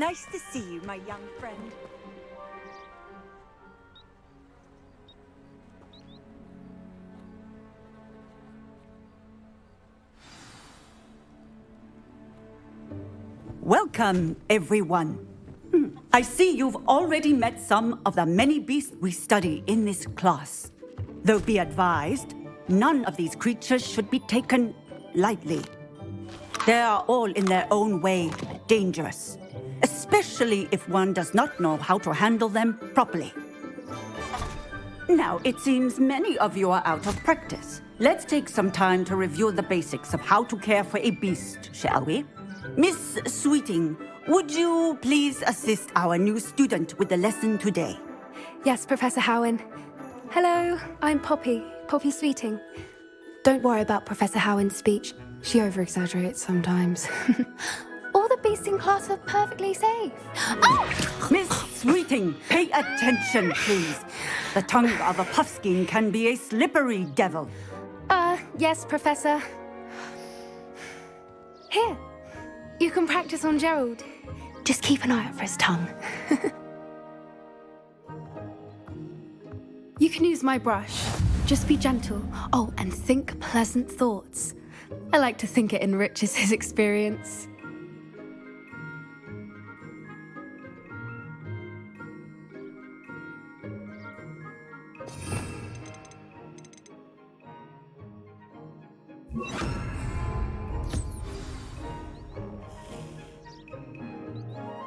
Nice to see you, my young friend. Welcome, everyone. I see you've already met some of the many beasts we study in this class. Though be advised, none of these creatures should be taken lightly. They are all in their own way dangerous, especially if one does not know how to handle them properly. Now, it seems many of you are out of practice. Let's take some time to review the basics of how to care for a beast, shall we? Miss Sweeting, would you please assist our new student with the lesson today? Yes, Professor Howen. Hello, I'm Poppy Sweeting. Don't worry about Professor Howen's speech. She over-exaggerates sometimes. All the beasts in class are perfectly safe. Oh! Miss Sweeting, pay attention, please. The tongue of a puffskein can be a slippery devil. Yes, Professor. Here, you can practice on Gerald. Just keep an eye out for his tongue. You can use my brush. Just be gentle. Oh, and think pleasant thoughts. I like to think it enriches his experience.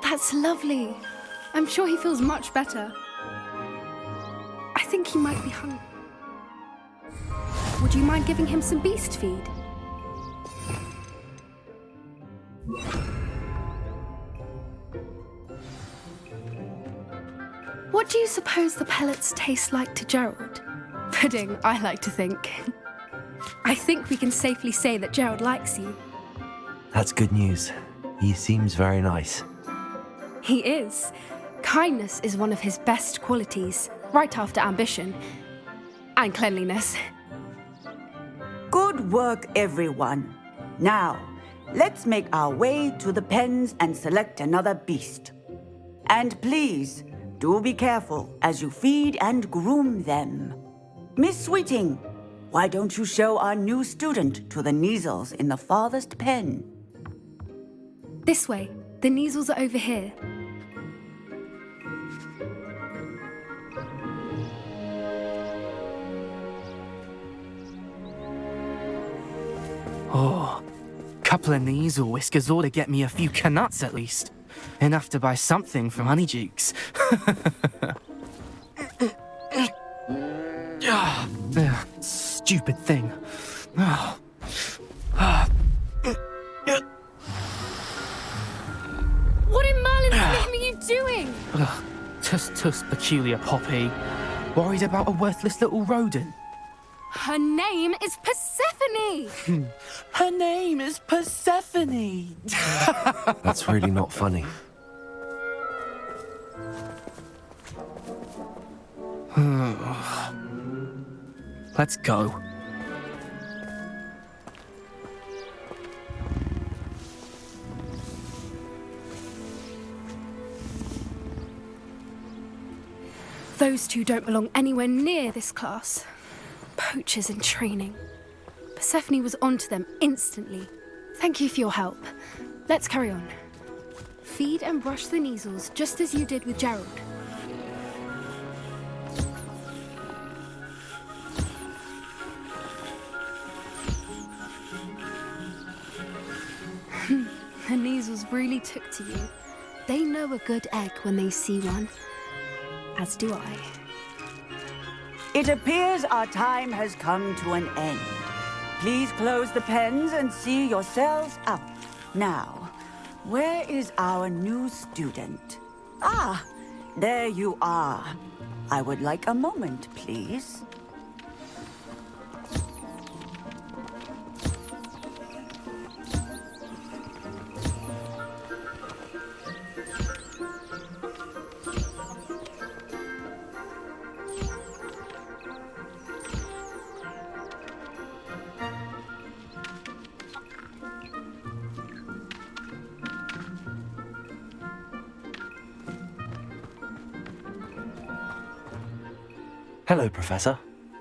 That's lovely. I'm sure he feels much better. I think he might be hungry. Would you mind giving him some beast feed? What do you suppose the pellets taste like to Gerald? Pudding, I like to think. I think we can safely say that Gerald likes you. That's good news. He seems very nice. He is. Kindness is one of his best qualities, right after ambition. And cleanliness. Good work, everyone. Now, let's make our way to the pens and select another beast. And please, do be careful as you feed and groom them. Miss Sweeting, why don't you show our new student to the Neasels in the farthest pen? This way. The Neasels are over here. Oh, couple of Neasel whiskers ought to get me a few canuts at least. Enough to buy something from Honeydukes. Stupid thing. What in Merlin's name are you doing? Tuss, peculiar Poppy. Worried about a worthless little rodent. Her name is Persephone! Her name is Persephone! That's really not funny. Let's go. Those two don't belong anywhere near this class. Poachers in training. Persephone was onto them instantly. Thank you for your help. Let's carry on. Feed and brush the Neasels just as you did with Gerald. The Neasels really took to you. They know a good egg when they see one. As do I. It appears our time has come to an end. Please close the pens and see yourselves out. Now, where is our new student? Ah, there you are. I would like a moment, please. Hello, Professor.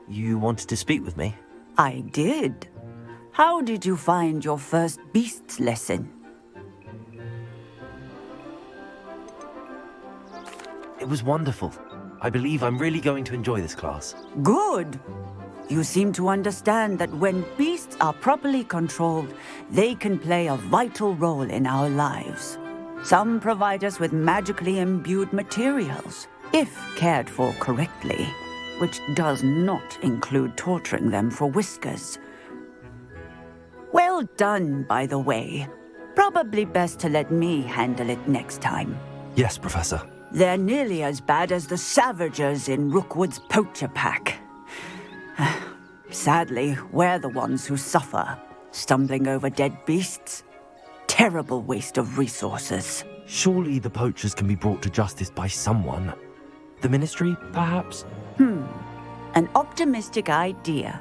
You wanted to speak with me? I did. How did you find your first beasts lesson? It was wonderful. I believe I'm really going to enjoy this class. Good. You seem to understand that when beasts are properly controlled, they can play a vital role in our lives. Some provide us with magically imbued materials, if cared for correctly, which does not include torturing them for whiskers. Well done, by the way. Probably best to let me handle it next time. Yes, Professor. They're nearly as bad as the Savagers in Rookwood's poacher pack. Sadly, we're the ones who suffer, stumbling over dead beasts. Terrible waste of resources. Surely the poachers can be brought to justice by someone. The Ministry, perhaps? An optimistic idea.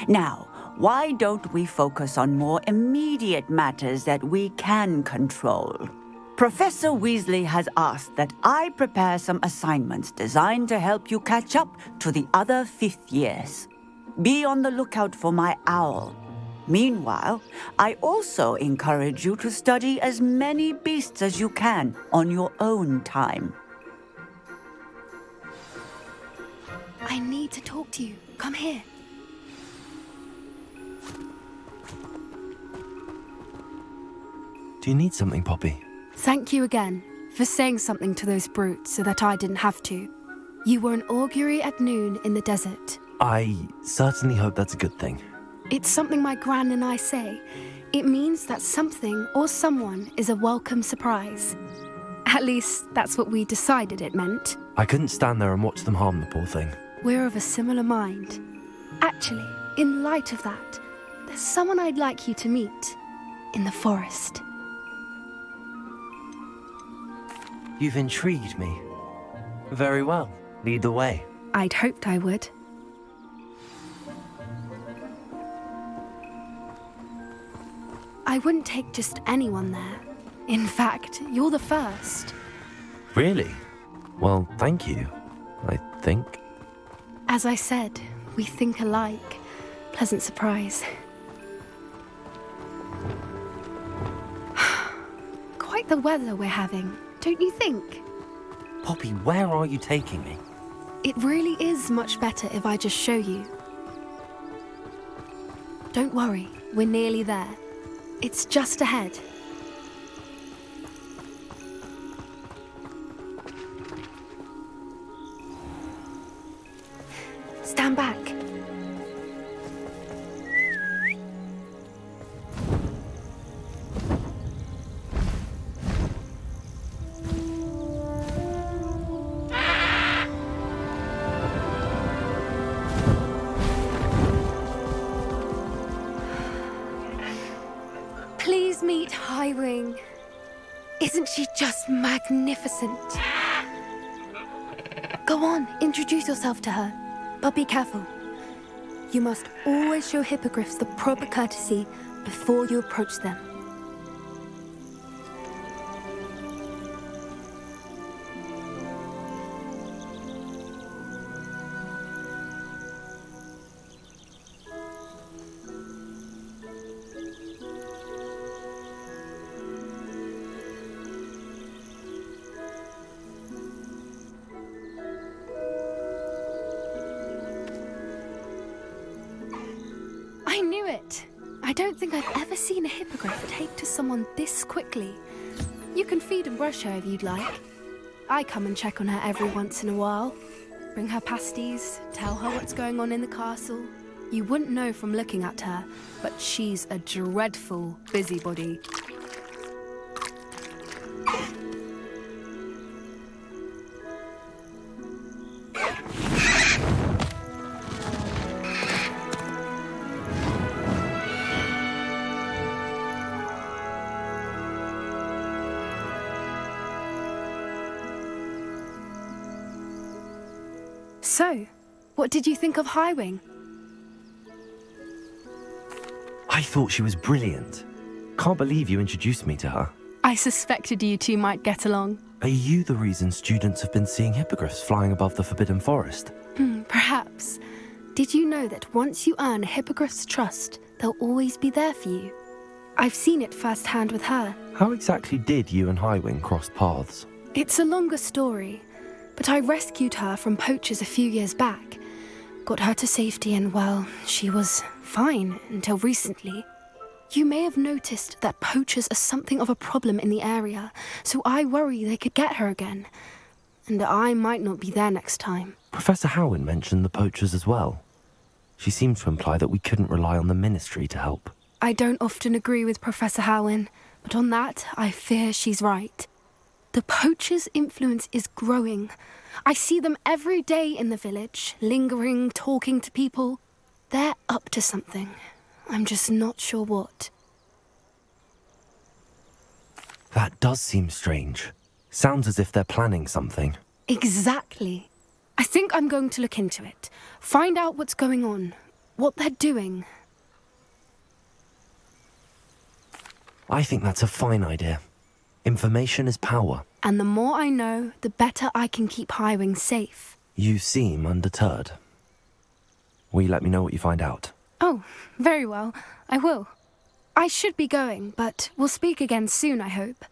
Now, why don't we focus on more immediate matters that we can control? Professor Weasley has asked that I prepare some assignments designed to help you catch up to the other fifth years. Be on the lookout for my owl. Meanwhile, I also encourage you to study as many beasts as you can on your own time. I need to talk to you. Come here. Do you need something, Poppy? Thank you again for saying something to those brutes so that I didn't have to. You were an augury at noon in the desert. I certainly hope that's a good thing. It's something my gran and I say. It means that something or someone is a welcome surprise. At least, that's what we decided it meant. I couldn't stand there and watch them harm the poor thing. We're of a similar mind. Actually, in light of that, there's someone I'd like you to meet in the forest. You've intrigued me. Very well. Lead the way. I'd hoped I would. I wouldn't take just anyone there. In fact, you're the first. Really? Well, thank you, I think. As I said, we think alike. Pleasant surprise. Quite the weather we're having, don't you think? Poppy, where are you taking me? It really is much better if I just show you. Don't worry, we're nearly there. It's just ahead. Stand back. Please meet Highwing. Isn't she just magnificent? Go on, introduce yourself to her. But be careful. You must always show hippogriffs the proper courtesy before you approach them. I knew it! I don't think I've ever seen a hippogriff take to someone this quickly. You can feed and brush her if you'd like. I come and check on her every once in a while. Bring her pasties, tell her what's going on in the castle. You wouldn't know from looking at her, but she's a dreadful busybody. So, what did you think of Highwing? I thought she was brilliant. Can't believe you introduced me to her. I suspected you two might get along. Are you the reason students have been seeing hippogriffs flying above the Forbidden Forest? Perhaps. Did you know that once you earn a hippogriff's trust, they'll always be there for you? I've seen it firsthand with her. How exactly did you and Highwing cross paths? It's a longer story, but I rescued her from poachers a few years back. Got her to safety and, well, she was fine until recently. You may have noticed that poachers are something of a problem in the area, so I worry they could get her again. And I might not be there next time. Professor Howin mentioned the poachers as well. She seemed to imply that we couldn't rely on the Ministry to help. I don't often agree with Professor Howin, but on that, I fear she's right. The poachers' influence is growing. I see them every day in the village, lingering, talking to people. They're up to something. I'm just not sure what. That does seem strange. Sounds as if they're planning something. Exactly. I think I'm going to look into it. Find out what's going on, what they're doing. I think that's a fine idea. Information is power. And the more I know, the better I can keep Highwing safe. You seem undeterred. Will you let me know what you find out? Oh, very well. I will. I should be going, but we'll speak again soon, I hope.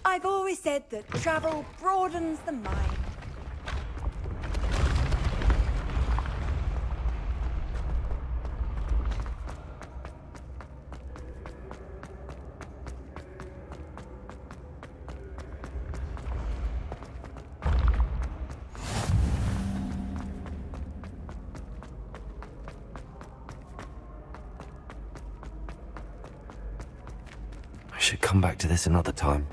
I've always said that travel broadens the mind. I should come back to this another time.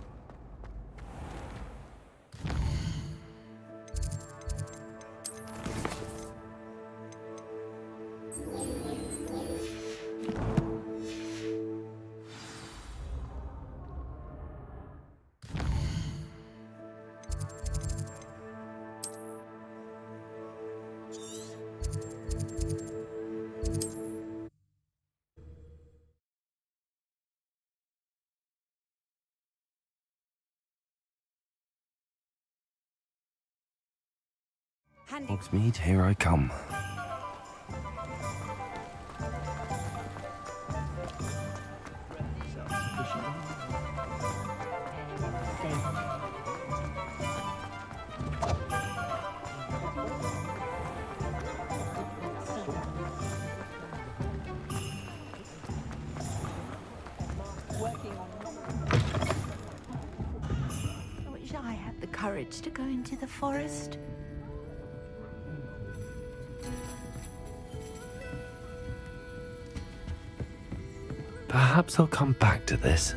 Hogsmeade, here I come. I wish I had the courage to go into the forest. Perhaps I'll come back to this.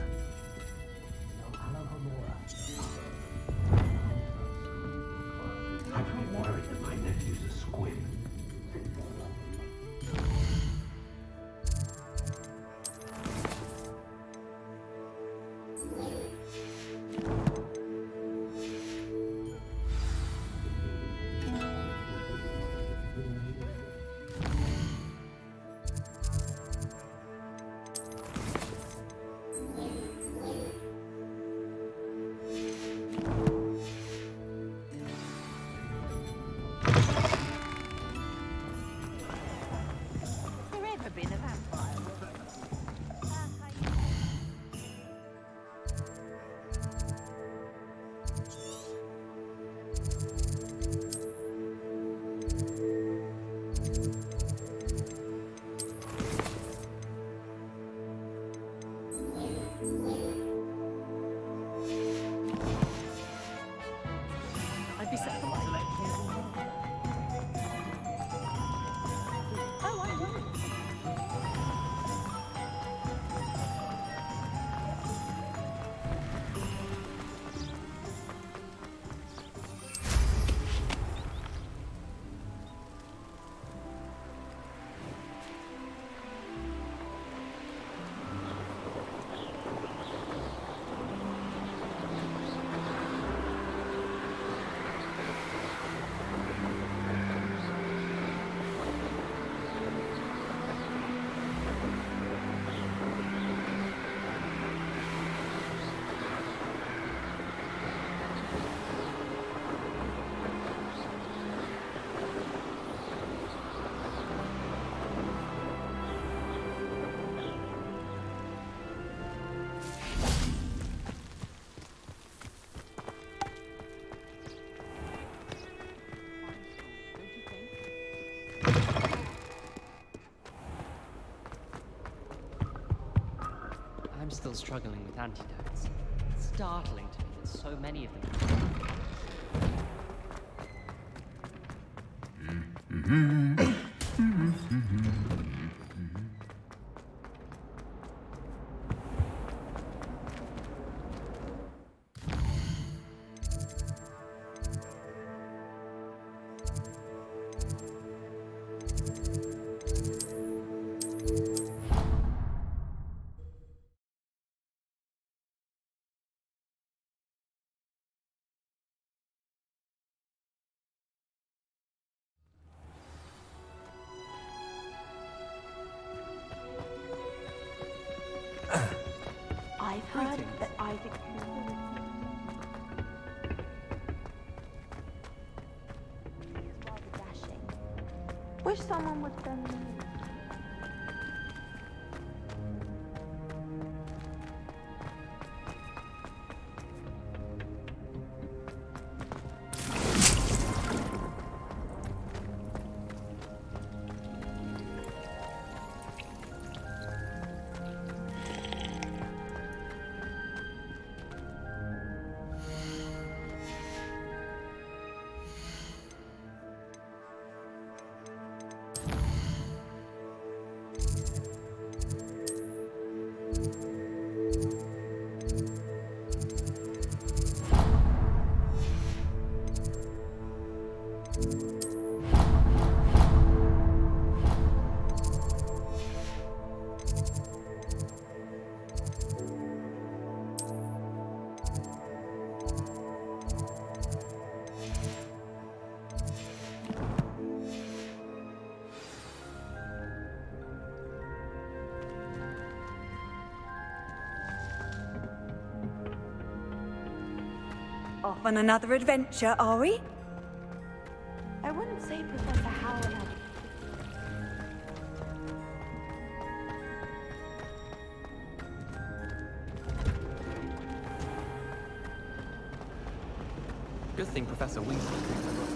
I'm still struggling with antidotes. It's startling to me that so many of them. I've heard that Isaac. He's rather dashing. Wish someone would send me. Off on another adventure, are we? I wouldn't say Professor Howard had. Good thing Professor Weasley.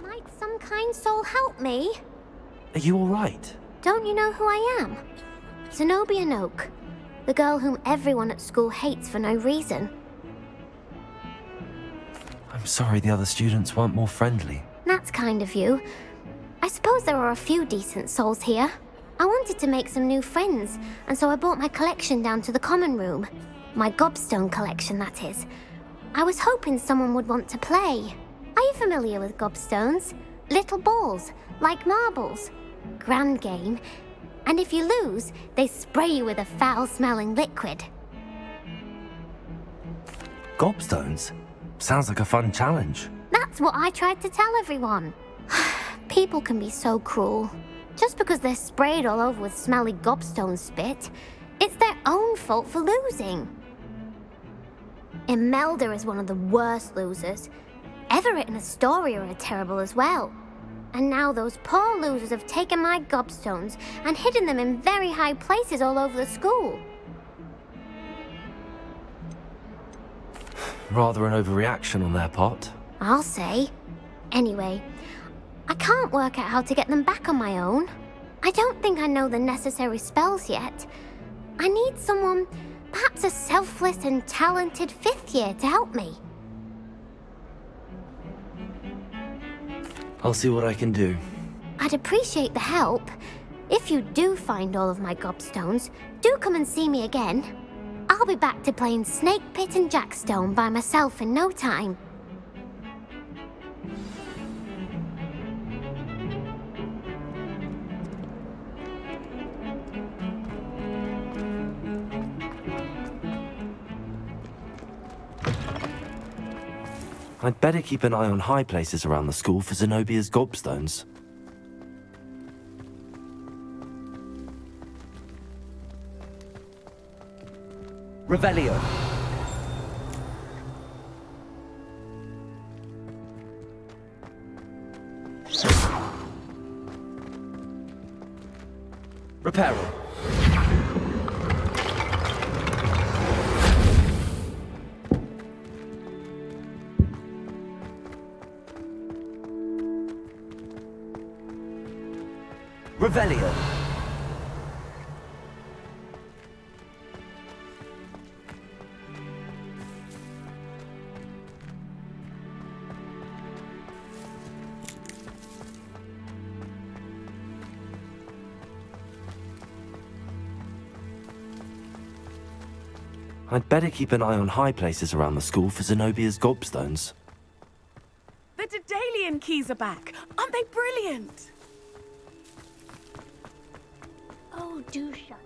Might some kind soul help me? Are you alright? Don't you know who I am? Zenobia Noak, the girl whom everyone at school hates for no reason. I'm sorry the other students weren't more friendly. That's kind of you. I suppose there are a few decent souls here. I wanted to make some new friends, and so I brought my collection down to the common room. My gobstone collection, that is. I was hoping someone would want to play. Are you familiar with gobstones? Little balls, like marbles. Grand game. And if you lose, they spray you with a foul-smelling liquid. Gobstones? Sounds like a fun challenge. That's what I tried to tell everyone. People can be so cruel. Just because they're sprayed all over with smelly gobstone spit, it's their own fault for losing. Imelda is one of the worst losers. Everett and Astoria are terrible as well. And now those poor losers have taken my gobstones and hidden them in very high places all over the school. Rather an overreaction on their part. I'll say. Anyway, I can't work out how to get them back on my own. I don't think I know the necessary spells yet. I need someone, perhaps a selfless and talented fifth year to help me. I'll see what I can do. I'd appreciate the help. If you do find all of my gobstones, do come and see me again. I'll be back to playing Snake Pit and Jackstone by myself in no time. I'd better keep an eye on high places around the school for Zenobia's gobstones. Revelio. Repairing. Revelio. I'd better keep an eye on high places around the school for Zenobia's gobstones. The Daedalian keys are back. Aren't they brilliant? Oh, do shut.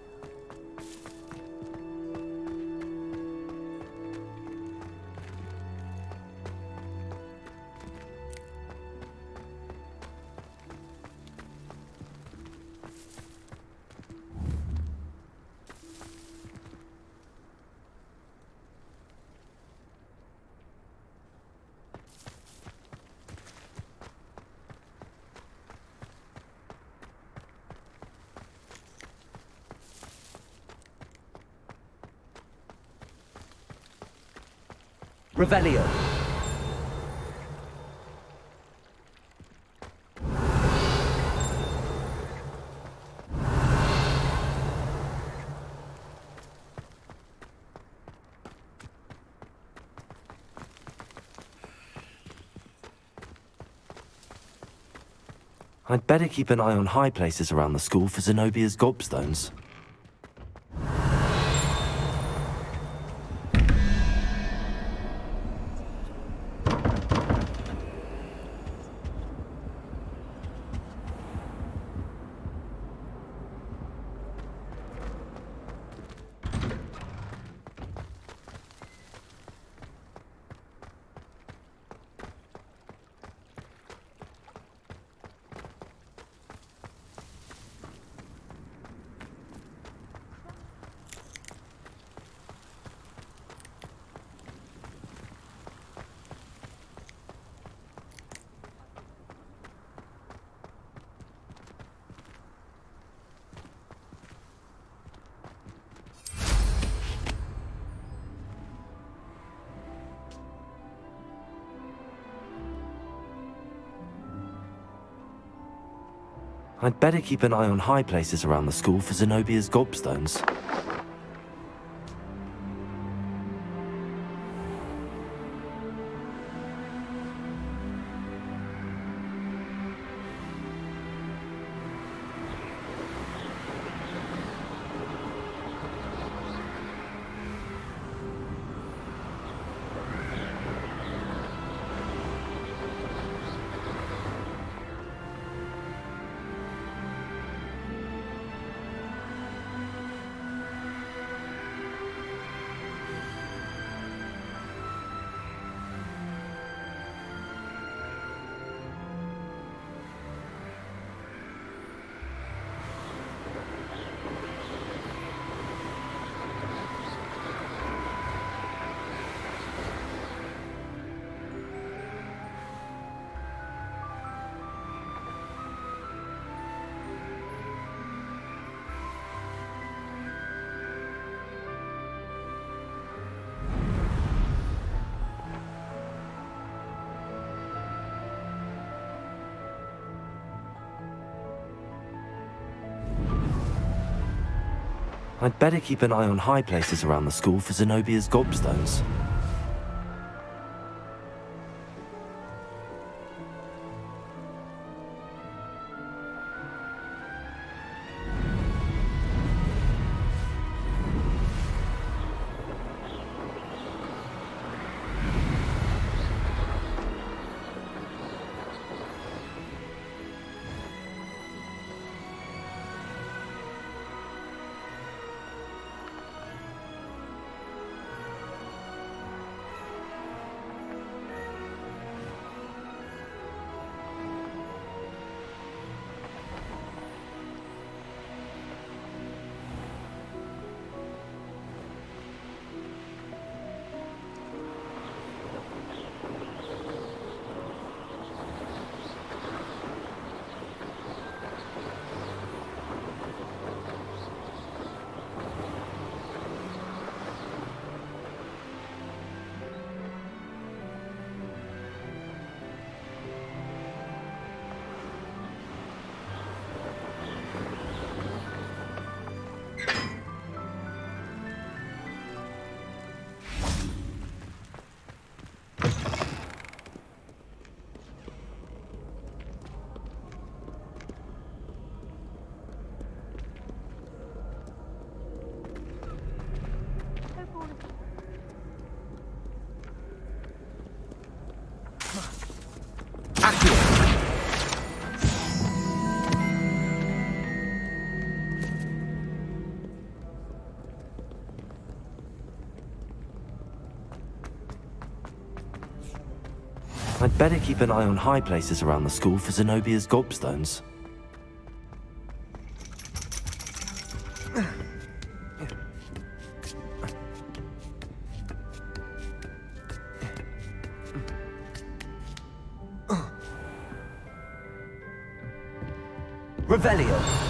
Revelio. I'd better keep an eye on high places around the school for Zenobia's gobstones. I'd better keep an eye on high places around the school for Zenobia's gobstones. I'd better keep an eye on high places around the school for Zenobia's gobstones. I'd better keep an eye on high places around the school for Zenobia's gobstones. Revelio.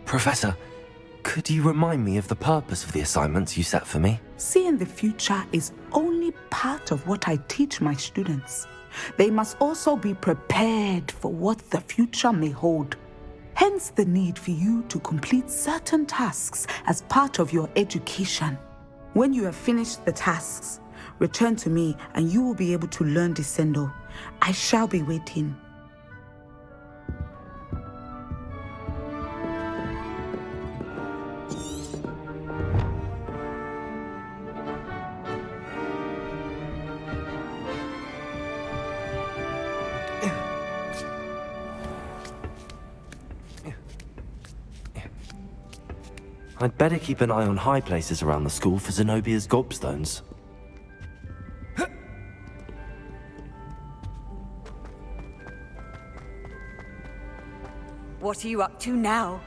Professor, could you remind me of the purpose of the assignments you set for me? Seeing the future is only part of what I teach my students. They must also be prepared for what the future may hold. Hence the need for you to complete certain tasks as part of your education. When you have finished the tasks, return to me and you will be able to learn Descendo. I shall be waiting. I'd better keep an eye on high places around the school for Zenobia's gobstones. What are you up to now?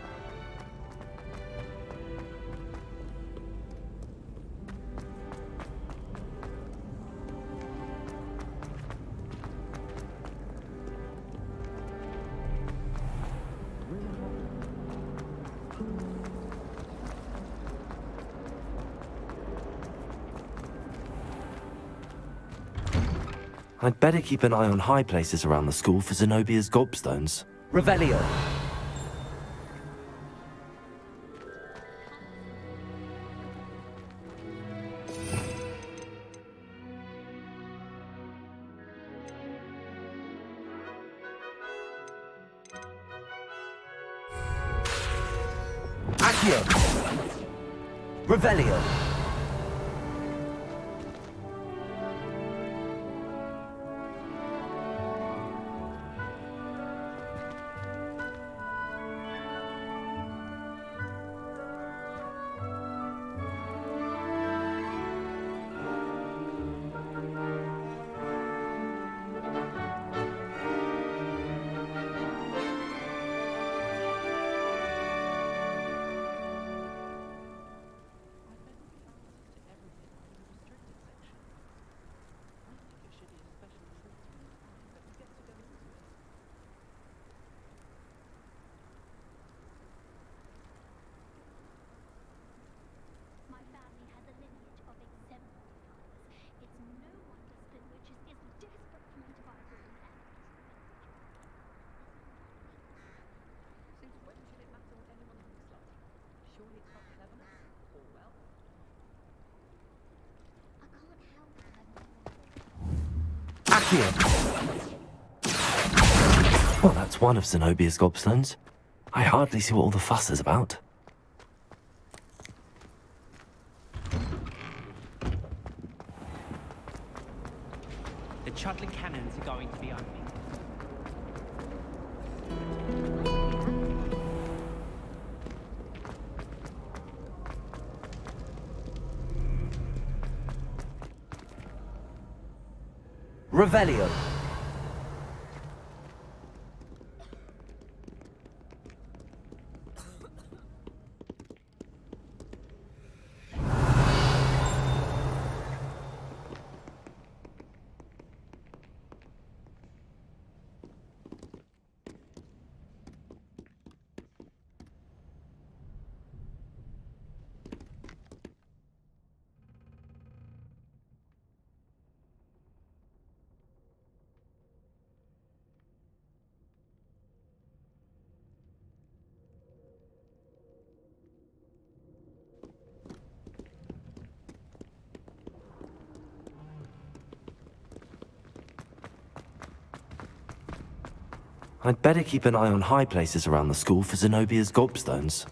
I'd better keep an eye on high places around the school for Zenobia's gobstones. Revelio. Accio. Revelio. Well, that's one of Zenobia's gobstones. I hardly see what all the fuss is about. The Chudley cannons are going to be opening. Revelio. I'd better keep an eye on high places around the school for Zenobia's gobstones.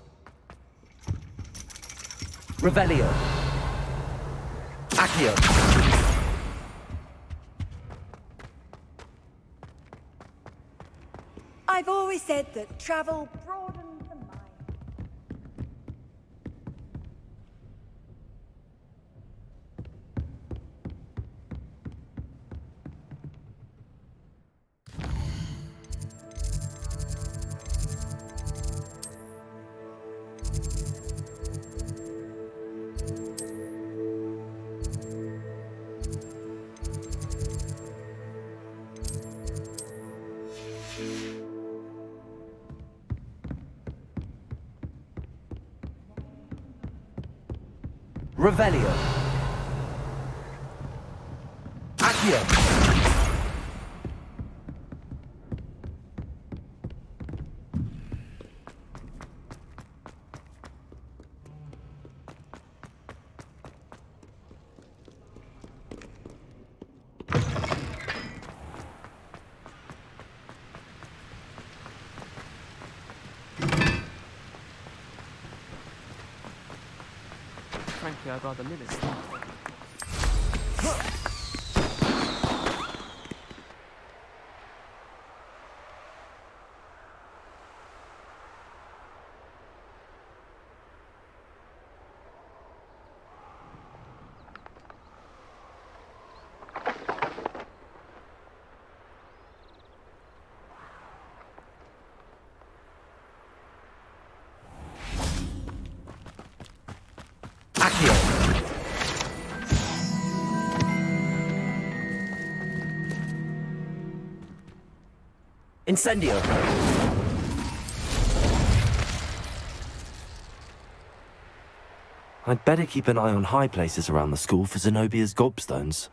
Revelio. Accio. I've always said that travel broadens the mind. Revelio. Accio. Frankly, I'd rather live it. Accio. Incendio. I'd better keep an eye on high places around the school for Zenobia's gobstones.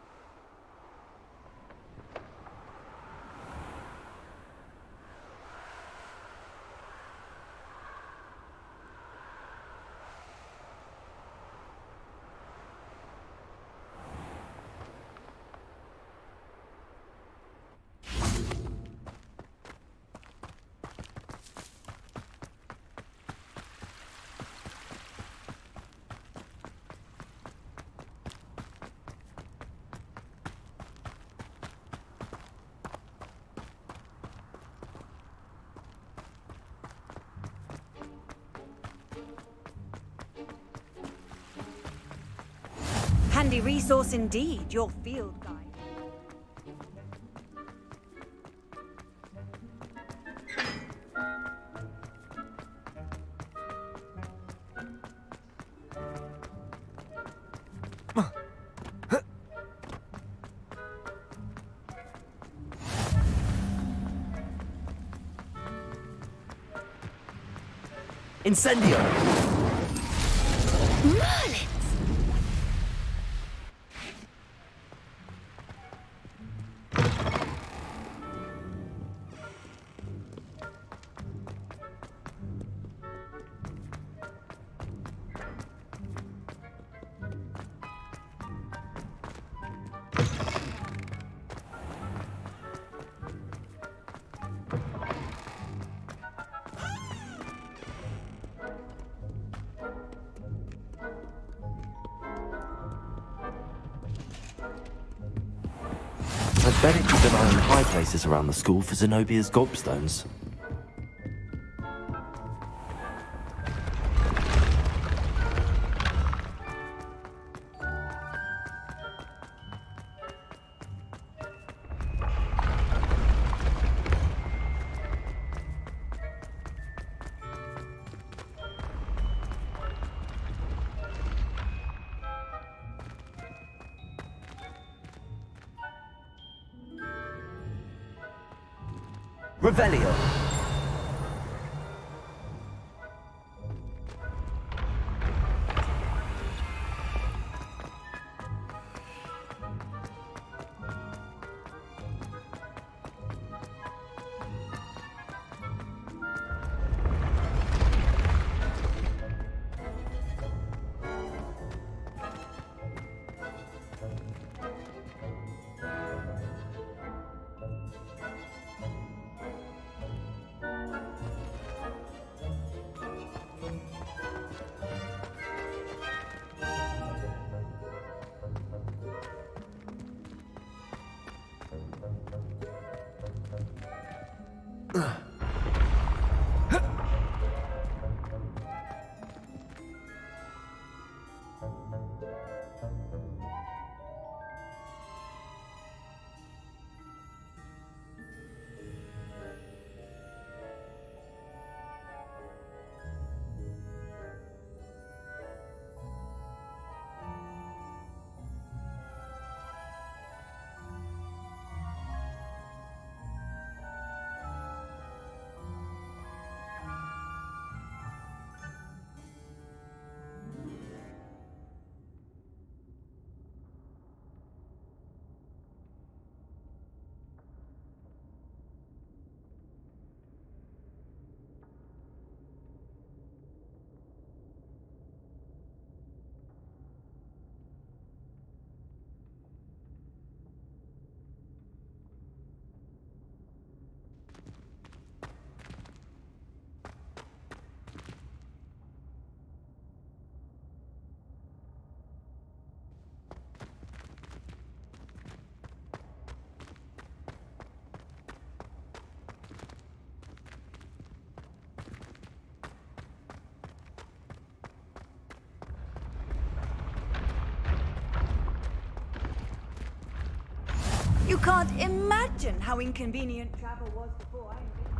Handy resource indeed, your field guide. Incendio. I'd better keep an eye on high places around the school for Zenobia's gobstones. Revelio. You can't imagine how inconvenient travel was before I invented it.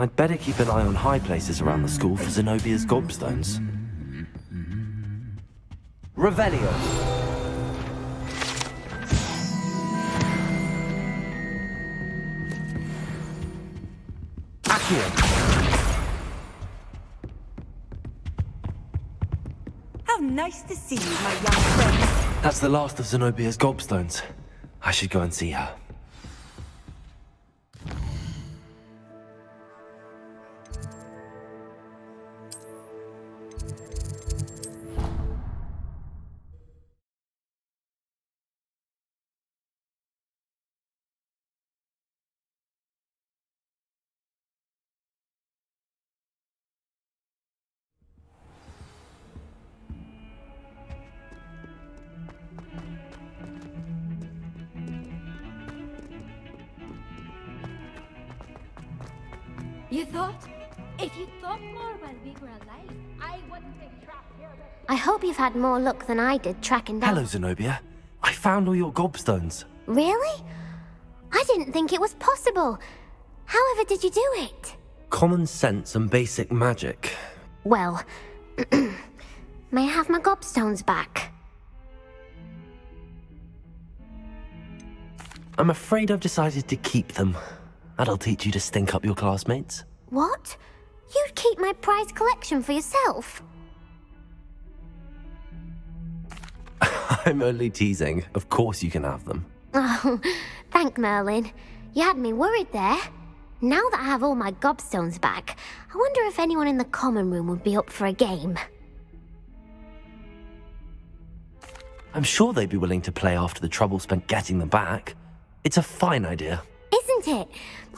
I'd better keep an eye on high places around the school for Zenobia's gobstones. Revelio. How nice to see you, my young friend. That's the last of Zenobia's gobstones. I should go and see her. You thought? If you thought more while we were alive, I wouldn't be trapped here. I hope you've had more luck than I did tracking down. Hello, Zenobia. I found all your gobstones. Really? I didn't think it was possible. However did you do it? Common sense and basic magic. Well, may I have my gobstones back? I'm afraid I've decided to keep them. That'll teach you to stink up your classmates. What? You'd keep my prized collection for yourself? I'm only teasing. Of course you can have them. Oh, thank Merlin. You had me worried there. Now that I have all my gobstones back, I wonder if anyone in the common room would be up for a game. I'm sure they'd be willing to play after the trouble spent getting them back. It's a fine idea. Isn't it?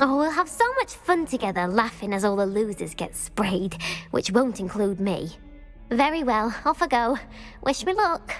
Oh, we'll have so much fun together laughing as all the losers get sprayed, which won't include me. Very well, off I go. Wish me luck.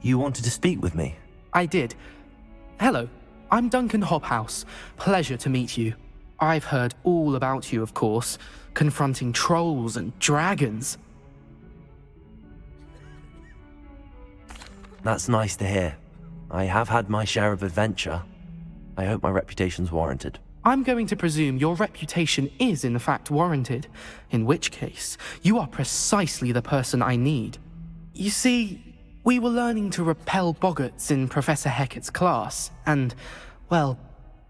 You wanted to speak with me? I did. Hello, I'm Duncan Hobhouse. Pleasure to meet you. I've heard all about you, of course, confronting trolls and dragons. That's nice to hear. I have had my share of adventure. I hope my reputation's warranted. I'm going to presume your reputation is in fact warranted, in which case, you are precisely the person I need. You see, we were learning to repel boggarts in Professor Hecat's class, and, well,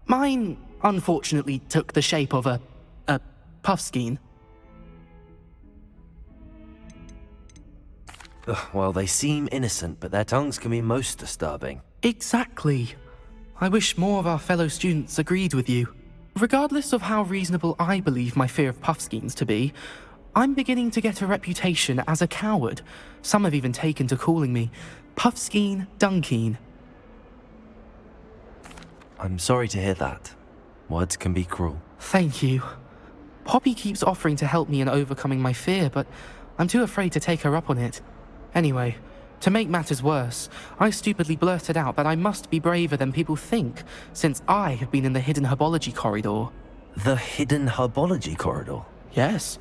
mine unfortunately took the shape of a puffskein. Well, they seem innocent, but their tongues can be most disturbing. Exactly. I wish more of our fellow students agreed with you. Regardless of how reasonable I believe my fear of puffskeins to be, I'm beginning to get a reputation as a coward. Some have even taken to calling me Puffskeen Dunkeen. I'm sorry to hear that. Words can be cruel. Thank you. Poppy keeps offering to help me in overcoming my fear, but I'm too afraid to take her up on it. Anyway, to make matters worse, I stupidly blurted out that I must be braver than people think, since I have been in the hidden herbology corridor. The hidden herbology corridor? Yes.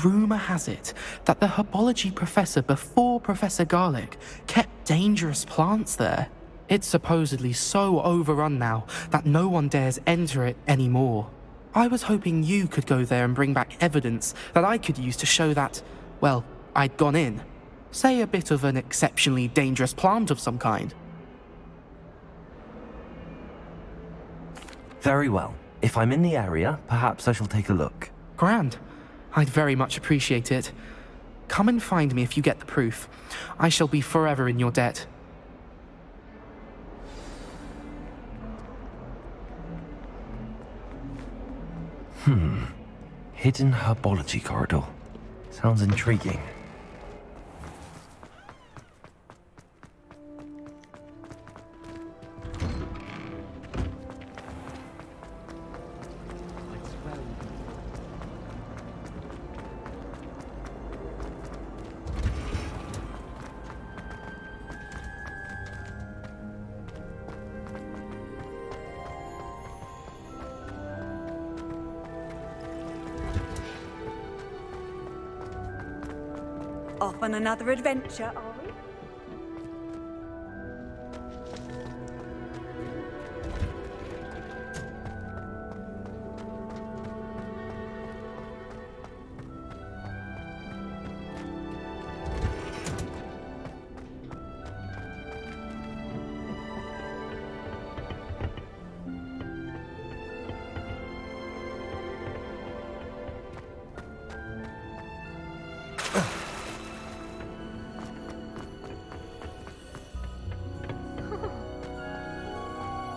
Rumour has it that the herbology professor before Professor Garlic kept dangerous plants there. It's supposedly so overrun now that no one dares enter it anymore. I was hoping you could go there and bring back evidence that I could use to show that, well, I'd gone in. Say a bit of an exceptionally dangerous plant of some kind. Very well. If I'm in the area, perhaps I shall take a look. Grand. I'd very much appreciate it. Come and find me if you get the proof. I shall be forever in your debt. Hidden herbology corridor. Sounds intriguing. Off on another adventure, are we?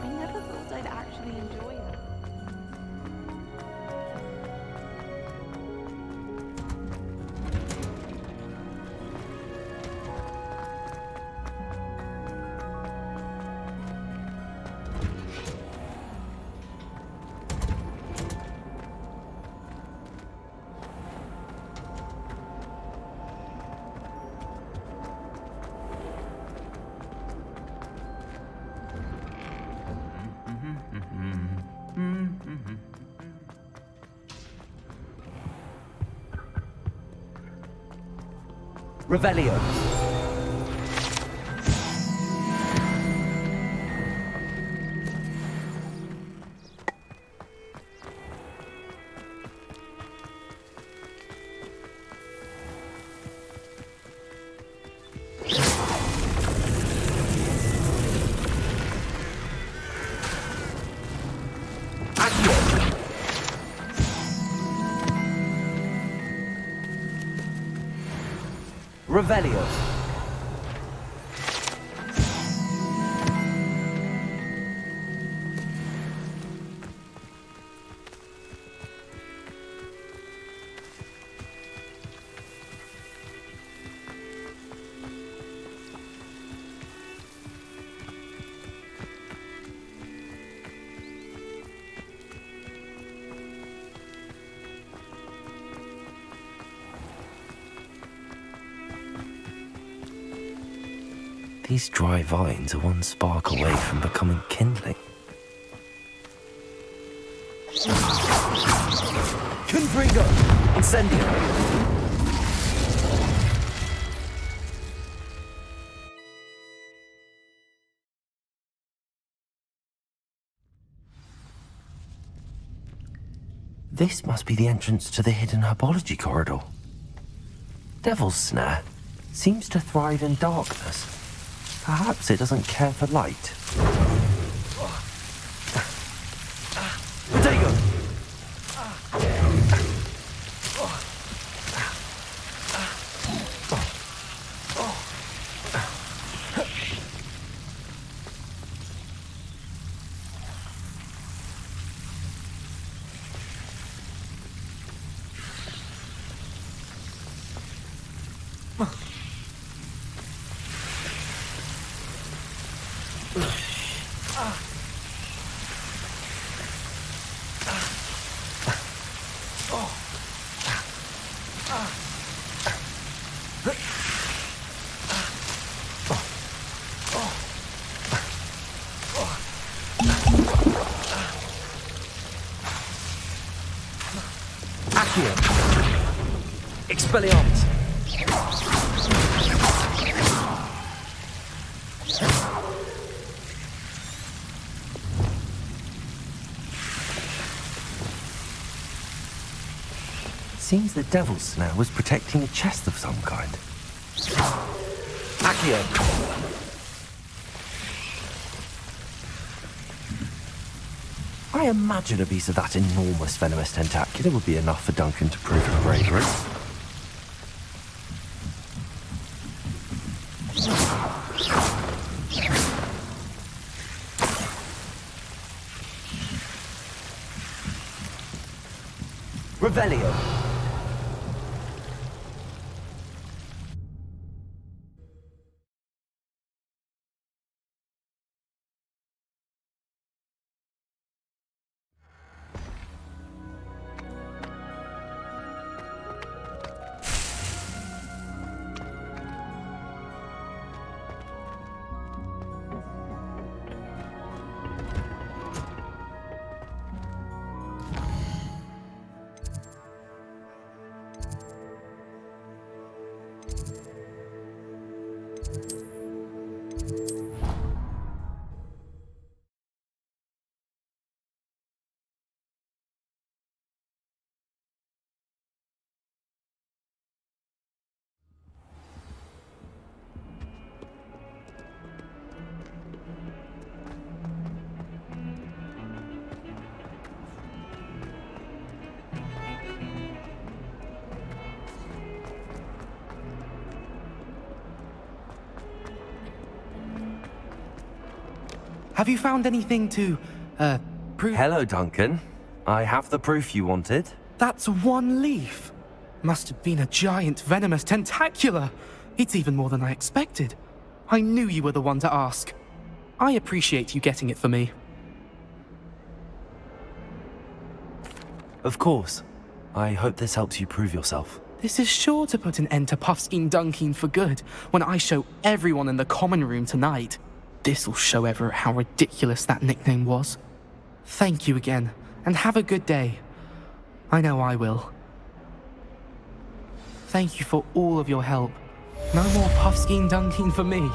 I never thought I'd actually enjoy it. Revelio. Revelio. These dry vines are one spark away from becoming kindling. Confringo! Incendio! This must be the entrance to the hidden herbology corridor. Devil's Snare seems to thrive in darkness. Perhaps it doesn't care for light. There you go! Expelliarmus! Seems the Devil's Snare was protecting a chest of some kind. Accio! I imagine a piece of that enormous venomous tentacula would be enough for Duncan to prove her bravery. Revelio! Have you found anything to, prove? Hello, Duncan. I have the proof you wanted. That's one leaf. Must have been a giant venomous tentacula. It's even more than I expected. I knew you were the one to ask. I appreciate you getting it for me. Of course. I hope this helps you prove yourself. This is sure to put an end to Puffskein Dunkin for good when I show everyone in the common room tonight. This'll show Everett how ridiculous that nickname was. Thank you again, and have a good day. I know I will. Thank you for all of your help. No more Puffskein Dunkin for me.